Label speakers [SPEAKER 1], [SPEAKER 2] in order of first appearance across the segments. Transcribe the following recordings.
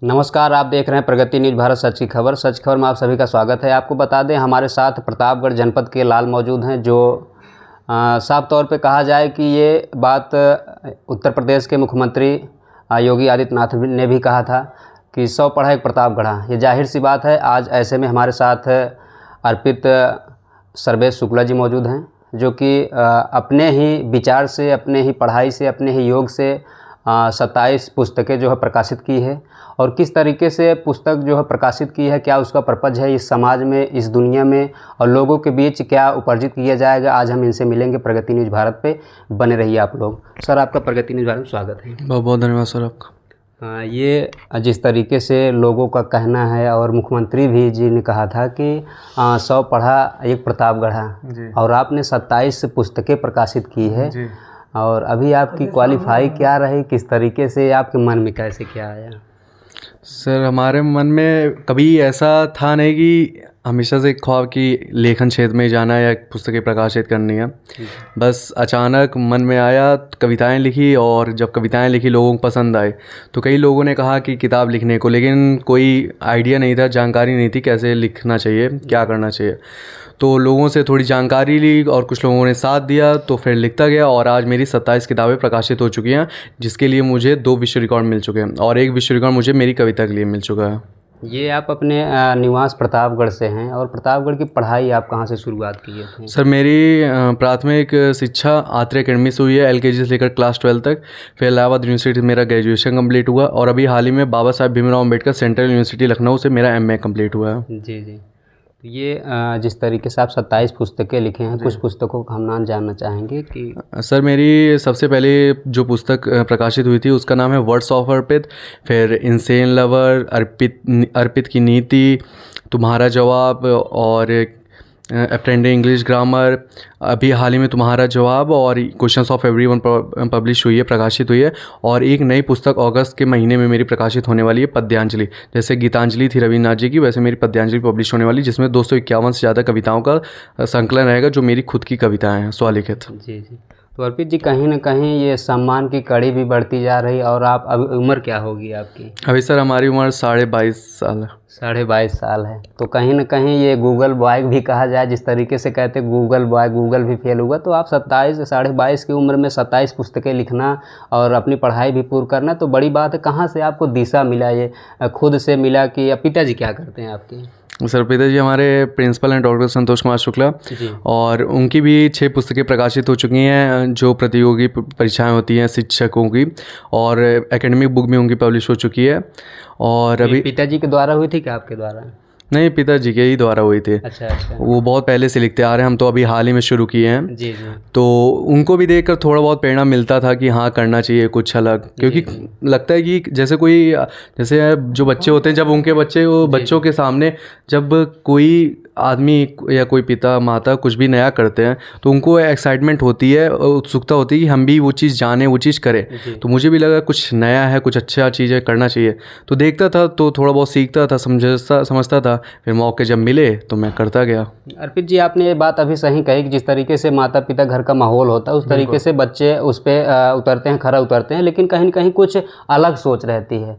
[SPEAKER 1] नमस्कार, आप देख रहे हैं प्रगति न्यूज़ भारत सच की खबर। सच खबर में आप सभी का स्वागत है। आपको बता दें, हमारे साथ प्रतापगढ़ जनपद के लाल मौजूद हैं, जो साफ तौर पे कहा जाए कि ये बात उत्तर प्रदेश के मुख्यमंत्री योगी आदित्यनाथ ने भी कहा था कि 100 पढ़ा एक प्रतापगढ़ा। ये जाहिर सी बात है। आज ऐसे में हमारे साथ अर्पित सर्वेश शुक्ला जी मौजूद हैं, जो कि अपने ही विचार से, अपने ही पढ़ाई से, अपने ही योग से 27 पुस्तकें जो है प्रकाशित की है। और किस तरीके से पुस्तक जो है प्रकाशित की है, क्या उसका पर्पज़ है इस समाज में, इस दुनिया में, और लोगों के बीच क्या उपार्जित किया जाएगा, आज हम इनसे मिलेंगे। प्रगति न्यूज़ भारत पे बने रहिए आप लोग। सर, आपका प्रगति न्यूज़ भारत में स्वागत है।
[SPEAKER 2] बहुत बहुत धन्यवाद सर आपका।
[SPEAKER 1] ये जिस तरीके से लोगों का कहना है, और मुख्यमंत्री भी जी ने कहा था कि 100 पढ़ा एक प्रतापगढ़ा, और आपने 27 पुस्तकें प्रकाशित की है जी। और अभी आपकी क्वालिफाई क्या रही, किस तरीके से आपके मन में कैसे क्या आया?
[SPEAKER 2] सर, हमारे मन में कभी ऐसा था नहीं कि हमेशा से ख्वाब कि लेखन क्षेत्र में जाना या पुस्तकें प्रकाशित करनी है। बस अचानक मन में आया, कविताएं लिखी, और जब कविताएं लिखी लोगों को पसंद आए तो कई लोगों ने कहा कि किताब लिखने को, लेकिन कोई आइडिया नहीं था, जानकारी नहीं थी कैसे लिखना चाहिए, क्या करना चाहिए। तो लोगों से थोड़ी जानकारी ली और कुछ लोगों ने साथ दिया, तो फिर लिखता गया। और आज मेरी 27 किताबें प्रकाशित हो चुकी हैं, जिसके लिए मुझे 2 विश्व रिकॉर्ड मिल चुके हैं, और 1 विश्व रिकॉर्ड मुझे मेरी कविता के लिए मिल चुका है।
[SPEAKER 1] ये आप अपने निवास प्रतापगढ़ से हैं, और प्रतापगढ़ की पढ़ाई आप कहाँ से शुरुआत किए थे?
[SPEAKER 2] सर, मेरी प्राथमिक शिक्षा आत्रे एकेडमी से हुई है, LKG से लेकर क्लास 12 तक। फिर इलाहाबाद यूनिवर्सिटी से मेरा ग्रेजुएशन कंप्लीट हुआ, और अभी हाल ही में बाबा साहेब भीमराव अम्बेडकर सेंट्रल यूनिवर्सिटी लखनऊ से मेरा MA कंप्लीट हुआ है।
[SPEAKER 1] जी जी। तो ये जिस तरीके से आप 27 पुस्तकें लिखे हैं, कुछ पुस्तकों का हम नाम जानना चाहेंगे कि
[SPEAKER 2] सर, मेरी सबसे पहले जो पुस्तक प्रकाशित हुई थी उसका नाम है वर्ड्स ऑफ अर्पित। फिर इनसेन लवर, अर्पित की नीति, तुम्हारा जवाब, और अप्रेंडिंग इंग्लिश ग्रामर। अभी हाल ही में तुम्हारा जवाब और क्वेश्चंस ऑफ एवरीवन पब्लिश हुई है, प्रकाशित हुई है। और एक नई पुस्तक अगस्त के महीने में मेरी प्रकाशित होने वाली है, पद्यांजलि। जैसे गीतांजलि थी रविन्द्रनाथ जी की, वैसे मेरी पद्यांजलि पब्लिश होने वाली, जिसमें 251 से ज़्यादा कविताओं का संकलन रहेगा, जो मेरी खुद की कविताएँ हैं, स्वलिखित।
[SPEAKER 1] जी जी। तो अर्पित जी, कहीं ना कहीं ये सम्मान की कड़ी भी बढ़ती जा रही, और आप अभी उम्र क्या होगी आपकी?
[SPEAKER 2] अभी सर हमारी उम्र 22.5 साल है।
[SPEAKER 1] 22.5 साल है। तो कहीं ना कहीं ये गूगल बॉय भी कहा जाए, जिस तरीके से कहते गूगल बॉय, गूगल भी फेल हुआ। तो आप 22.5 की उम्र में 27 पुस्तकें लिखना और अपनी पढ़ाई भी पूरी करना तो बड़ी बात है। कहाँ से आपको दिशा मिला? ये खुद से मिला कि पिताजी क्या करते हैं आपके?
[SPEAKER 2] सर, पिताजी हमारे प्रिंसिपल हैं डॉक्टर संतोष कुमार शुक्ला, और उनकी भी 6 पुस्तकें प्रकाशित हो चुकी हैं, जो प्रतियोगी परीक्षाएं होती हैं शिक्षकों की, और एकेडमिक बुक भी उनकी पब्लिश हो चुकी है। और अभी
[SPEAKER 1] पिताजी के द्वारा हुई थी क्या आपके द्वारा?
[SPEAKER 2] नहीं, पिताजी के ही द्वारा हुई थी।
[SPEAKER 1] अच्छा अच्छा।
[SPEAKER 2] वो बहुत पहले से लिखते आ रहे हैं, हम तो अभी हाल ही में शुरू किए हैं।
[SPEAKER 1] जी जी।
[SPEAKER 2] तो उनको भी देखकर थोड़ा बहुत प्रेरणा मिलता था कि हाँ, करना चाहिए कुछ अलग, क्योंकि लगता है कि जैसे जो बच्चे होते हैं, जब उनके बच्चों के सामने जब कोई आदमी या कोई पिता माता कुछ भी नया करते हैं, तो उनको एक्साइटमेंट होती है, उत्सुकता होती है कि हम भी वो चीज़ जानें, वो चीज़ करें। तो मुझे भी लगा कुछ नया है, कुछ अच्छा चीज़ है, करना चाहिए। तो देखता था, तो थोड़ा बहुत सीखता था, समझता था। फिर मौके जब मिले तो मैं करता गया।
[SPEAKER 1] अर्पित जी, आपने ये बात अभी सही कही कि जिस तरीके से माता पिता घर का माहौल होता है, उस तरीके से बच्चे उस पर उतरते हैं, खरा उतरते हैं। लेकिन कहीं न कहीं कुछ अलग सोच रहती है।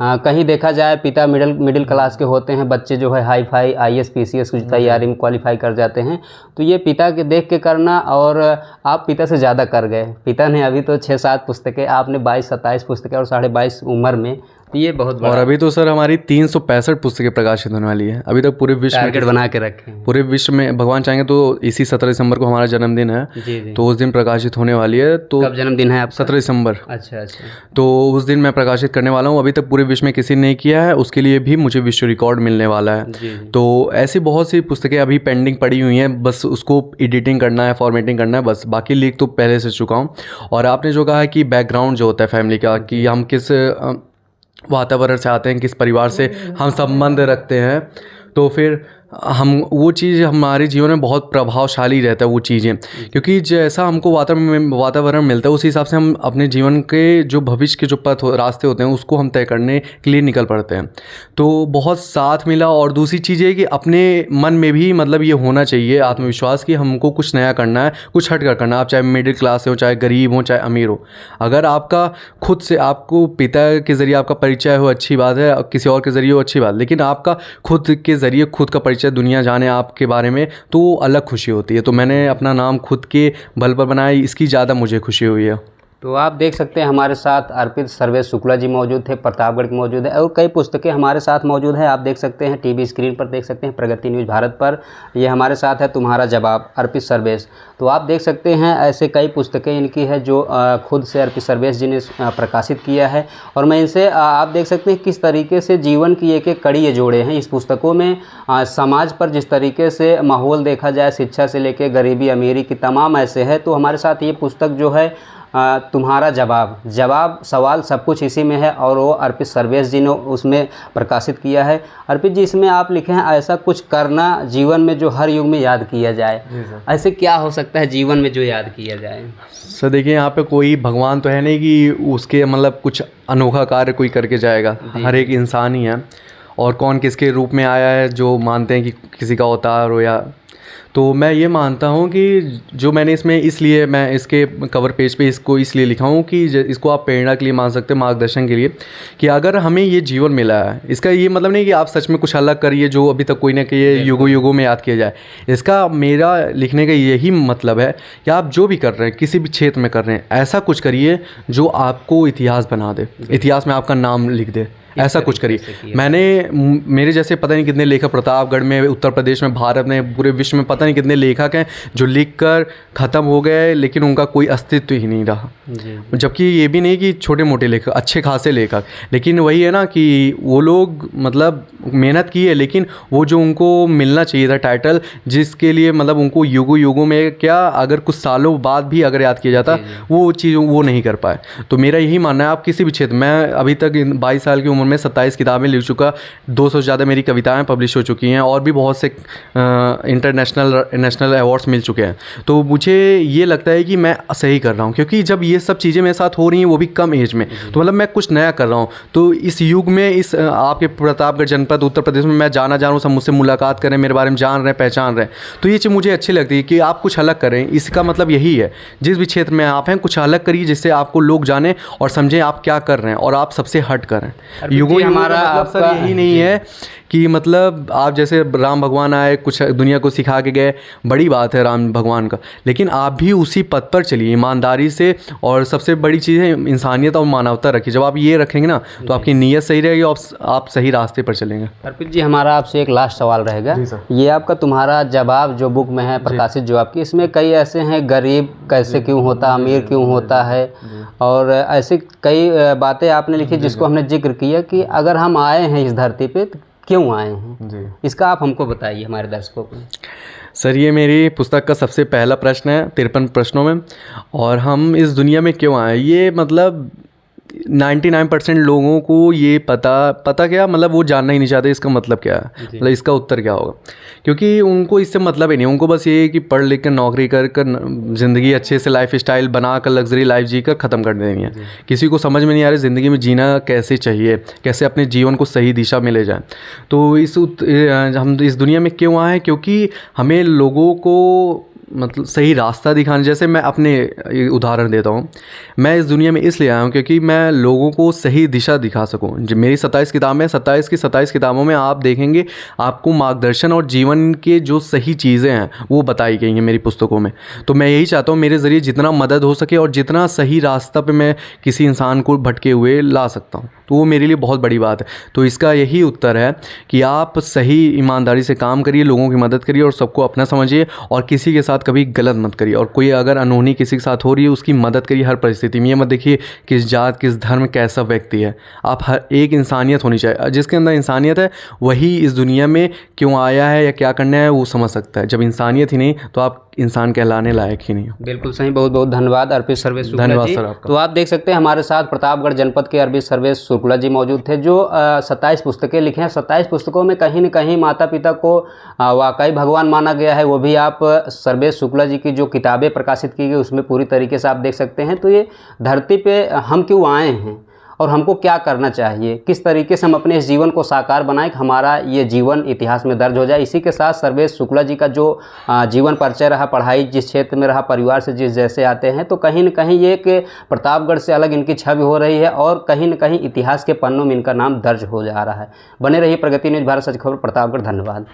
[SPEAKER 1] कहीं देखा जाए, पिता मिडिल क्लास के होते हैं, बच्चे जो है हाई फाई IAS PCS की तैयारी में क्वालिफाई कर जाते हैं। तो ये पिता के देख के करना, और आप पिता से ज़्यादा कर गए। पिता ने अभी तो 6-7 पुस्तकें, आपने 22-27 पुस्तकें, और 22.5 उम्र में, तो ये बहुत बड़ा।
[SPEAKER 2] और अभी तो सर हमारी 365 पुस्तकें प्रकाशित होने वाली है। अभी तक पूरे विश्व में
[SPEAKER 1] टारगेट बना के रखे हैं।
[SPEAKER 2] पूरे विश्व में भगवान चाहेंगे तो इसी 17 दिसंबर को हमारा जन्मदिन है।
[SPEAKER 1] जी जी।
[SPEAKER 2] तो उस दिन प्रकाशित होने वाली है। तो
[SPEAKER 1] कब जन्मदिन है आपका?
[SPEAKER 2] 17 दिसंबर।
[SPEAKER 1] अच्छा अच्छा।
[SPEAKER 2] तो उस दिन मैं प्रकाशित करने वाला हूँ। अभी तक पूरे विश्व में किसी ने नहीं किया है, उसके लिए भी मुझे विश्व रिकॉर्ड मिलने वाला है।
[SPEAKER 1] जी।
[SPEAKER 2] तो ऐसी बहुत सी पुस्तकें अभी पेंडिंग पड़ी हुई हैं, बस उसको एडिटिंग करना है, फॉर्मेटिंग करना है, बस। बाकी लिख तो पहले से चुका हूँ। और आपने जो कहा है कि बैकग्राउंड जो होता है फैमिली का, कि हम किस वातावरण से आते हैं, किस परिवार से हम संबंध रखते हैं, तो फिर हम वो चीज़ हमारे जीवन में बहुत प्रभावशाली रहता है वो चीज़ें, क्योंकि जैसा हमको वातावरण मिलता है उसी हिसाब से हम अपने जीवन के जो भविष्य के जो रास्ते होते हैं उसको हम तय करने के लिए निकल पड़ते हैं। तो बहुत साथ मिला। और दूसरी चीज़ है कि अपने मन में भी मतलब ये होना चाहिए आत्मविश्वास कि हमको कुछ नया करना है, कुछ हट कर करना है। आप चाहे मिडिल क्लास से हो, चाहे गरीब हो, चाहे अमीर हो, अगर आपका खुद से आपको पिता के ज़रिए आपका परिचय हो अच्छी बात है, किसी और के ज़रिए हो अच्छी बात, लेकिन आपका खुद के ज़रिए खुद का परिचय दुनिया जाने आपके बारे में, तो अलग खुशी होती है। तो मैंने अपना नाम खुद के बल पर बनाया, इसकी ज़्यादा मुझे खुशी हुई है।
[SPEAKER 1] तो आप देख सकते हैं हमारे साथ अर्पित सर्वेश शुक्ला जी मौजूद थे, प्रतापगढ़ के मौजूद है, और कई पुस्तकें हमारे साथ मौजूद है। आप देख सकते हैं टीवी स्क्रीन पर, देख सकते हैं प्रगति न्यूज़ भारत पर। ये हमारे साथ है तुम्हारा जवाब, अर्पित सर्वेश। तो आप देख सकते हैं ऐसे कई पुस्तकें इनकी है जो खुद से अर्पित सर्वेश जी ने प्रकाशित किया है। और मैं इनसे आप देख सकते हैं किस तरीके से जीवन की एक एक कड़ी ये जोड़े हैं इस पुस्तकों में। समाज पर जिस तरीके से माहौल देखा जाए, शिक्षा से लेकर गरीबी अमीरी की तमाम ऐसे है। तो हमारे साथ ये पुस्तक जो है तुम्हारा जवाब सवाल सब कुछ इसी में है, और वो अर्पित सर्वेश जी ने उसमें प्रकाशित किया है। अर्पित जी, इसमें आप लिखे हैं ऐसा कुछ करना जीवन में जो हर युग में याद किया जाए। ऐसे क्या हो सकता है जीवन में जो याद किया जाए?
[SPEAKER 2] सर देखिए, यहाँ पे कोई भगवान तो है नहीं कि उसके मतलब कुछ अनोखा कार्य कोई करके जाएगा। हर एक इंसान ही है, और कौन किसके रूप में आया है जो मानते हैं कि किसी का अवतार हो या। तो मैं ये मानता हूँ कि जो मैंने इसमें इसलिए मैं इसके कवर पेज पे इसको इसलिए लिखा हूँ कि इसको आप प्रेरणा के लिए मान सकते हैं, मार्गदर्शन के लिए, कि अगर हमें ये जीवन मिला है, इसका ये मतलब नहीं कि आप सच में कुछ अलग करिए जो अभी तक कोई ना कि ये युगों युगों में याद किया जाए। इसका मेरा लिखने का यही मतलब है कि आप जो भी कर रहे हैं, किसी भी क्षेत्र में कर रहे हैं, ऐसा कुछ करिए जो आपको इतिहास बना दे, इतिहास में आपका नाम लिख दे, ऐसा कुछ करिए। मेरे जैसे पता नहीं कितने लेखक प्रतापगढ़ में, उत्तर प्रदेश में, भारत में, पूरे विश्व में पता नहीं कितने लेखक हैं जो लिखकर ख़त्म हो गए, लेकिन उनका कोई अस्तित्व ही नहीं रहा। जबकि ये भी नहीं कि छोटे मोटे लेखक, अच्छे खासे लेखक, लेकिन वही है ना कि वो लोग मतलब मेहनत की है, लेकिन वो जो उनको मिलना चाहिए था टाइटल, जिसके लिए मतलब उनको युगों युगों में क्या अगर कुछ सालों बाद भी अगर याद किया जाता, वो चीज़ वो नहीं कर पाए। तो मेरा यही मानना है, आप किसी भी क्षेत्र, मैं अभी तक 22 साल की उम्र में 27 किताबें लिख चुका, 200 से ज़्यादा मेरी कविताएं पब्लिश हो चुकी हैं, और भी बहुत से नेशनल अवार्ड्स मिल चुके हैं। तो मुझे ये लगता है कि मैं सही कर रहा हूँ, क्योंकि जब ये सब चीज़ें मेरे साथ हो रही हैं, वो भी कम एज में, तो मतलब मैं कुछ नया कर रहा हूँ। तो इस युग में, इस आपके प्रतापगढ़ जनपद उत्तर प्रदेश में मैं जाना जा रहा हूँ, सब मुझसे मुलाकात करें, मेरे बारे में जान रहे हैं, पहचान रहे हैं, तो ये चीज़ मुझे अच्छी लगती है कि आप कुछ अलग करें। इसका मतलब यही है, जिस भी क्षेत्र में आप हैं, कुछ अलग करिए जिससे आपको लोग जानें और समझें आप क्या कर रहे हैं, और आप सबसे हट करें। युगों हमारा मतलब सर यही नहीं है कि मतलब आप जैसे राम भगवान आए, कुछ दुनिया को सिखा के गए, बड़ी बात है राम भगवान का, लेकिन आप भी उसी पथ पर चलिए ईमानदारी से, और सबसे बड़ी चीज़ है इंसानियत और मानवता रखिए। जब आप ये रखेंगे ना, तो आपकी नीयत सही रहेगी और आप सही रास्ते पर चलेंगे।
[SPEAKER 1] अर्पित जी, हमारा आपसे एक लास्ट सवाल रहेगा। ये आपका तुम्हारा जवाब जो बुक में है प्रकाशित, जो आपकी, इसमें कई ऐसे हैं, गरीब कैसे क्यों होता, अमीर क्यों होता है, और ऐसे कई बातें आपने लिखी जिसको हमने जिक्र किया कि अगर हम आए हैं इस धरती पे तो क्यों आए हैं जी। इसका आप हमको बताइए, हमारे दर्शकों को।
[SPEAKER 2] सर ये मेरी पुस्तक का सबसे पहला प्रश्न है 53 प्रश्नों में, और हम इस दुनिया में क्यों आए, ये मतलब 99% लोगों को ये पता क्या, मतलब वो जानना ही नहीं चाहते इसका मतलब क्या है, मतलब इसका उत्तर क्या होगा, क्योंकि उनको इससे मतलब ही नहीं। उनको बस ये है कि पढ़ लिख कर नौकरी कर ज़िंदगी अच्छे से लाइफ स्टाइल बना कर लग्जरी लाइफ जी कर ख़त्म कर देनी है। किसी को समझ में नहीं आ रही ज़िंदगी में जीना कैसे चाहिए, कैसे अपने जीवन को सही दिशा में ले जाएं। तो हम इस दुनिया में क्यों आए, क्योंकि हमें लोगों को मतलब सही रास्ता दिखाने। जैसे मैं अपने उदाहरण देता हूँ, मैं इस दुनिया में इसलिए आया हूँ क्योंकि मैं लोगों को सही दिशा दिखा सकूँ। जो मेरी 27 किताबें, 27 की 27 किताबों में आप देखेंगे आपको मार्गदर्शन और जीवन के जो सही चीज़ें हैं वो बताई गई हैं मेरी पुस्तकों में। तो मैं यही चाहता हूँ मेरे ज़रिए जितना मदद हो सके और जितना सही रास्ता पे मैं किसी इंसान को भटके हुए ला सकता हूँ, तो वो मेरे लिए बहुत बड़ी बात है। तो इसका यही उत्तर है कि आप सही ईमानदारी से काम करिए, लोगों की मदद करिए और सबको अपना समझिए, और किसी के साथ कभी गलत मत करिए। और कोई अगर अनहोनी किसी के साथ हो रही है उसकी मदद करिए हर परिस्थिति में। ये मत देखिए किस जात किस धर्म कैसा व्यक्ति है, आप हर एक इंसानियत होनी चाहिए। जिसके अंदर इंसानियत है वही इस दुनिया में क्यों आया है या क्या करना है वो समझ सकता है। जब इंसानियत ही नहीं तो आप इंसान कहलाने लायक ही नहीं हो।
[SPEAKER 1] बिल्कुल सही, बहुत बहुत धन्यवाद अर्पित सर्वेश शुक्ला जी।
[SPEAKER 2] धन्यवाद सर आपका।
[SPEAKER 1] तो आप देख सकते हैं हमारे साथ प्रतापगढ़ जनपद के अर्पित सर्वेश शुक्ला जी मौजूद थे, जो 27 पुस्तकें लिखे हैं। 27 पुस्तकों में कहीं न कहीं माता पिता को वाकई भगवान माना गया है। वो भी आप सर्वेश शुक्ला जी की जो किताबें प्रकाशित की गई उसमें पूरी तरीके से आप देख सकते हैं। तो ये धरती पे हम क्यों आए हैं और हमको क्या करना चाहिए, किस तरीके से हम अपने इस जीवन को साकार बनाएं कि हमारा ये जीवन इतिहास में दर्ज हो जाए। इसी के साथ सर्वेश शुक्ला जी का जो जीवन परिचय रहा, पढ़ाई जिस क्षेत्र में रहा, परिवार से जिस जैसे आते हैं, तो कहीं न कहीं ये एक प्रतापगढ़ से अलग इनकी छवि हो रही है और कहीं न कहीं इतिहास के पन्नों में इनका नाम दर्ज हो जा रहा है। बने रहिए प्रगति न्यूज़ भारत सच खबर प्रतापगढ़। धन्यवाद।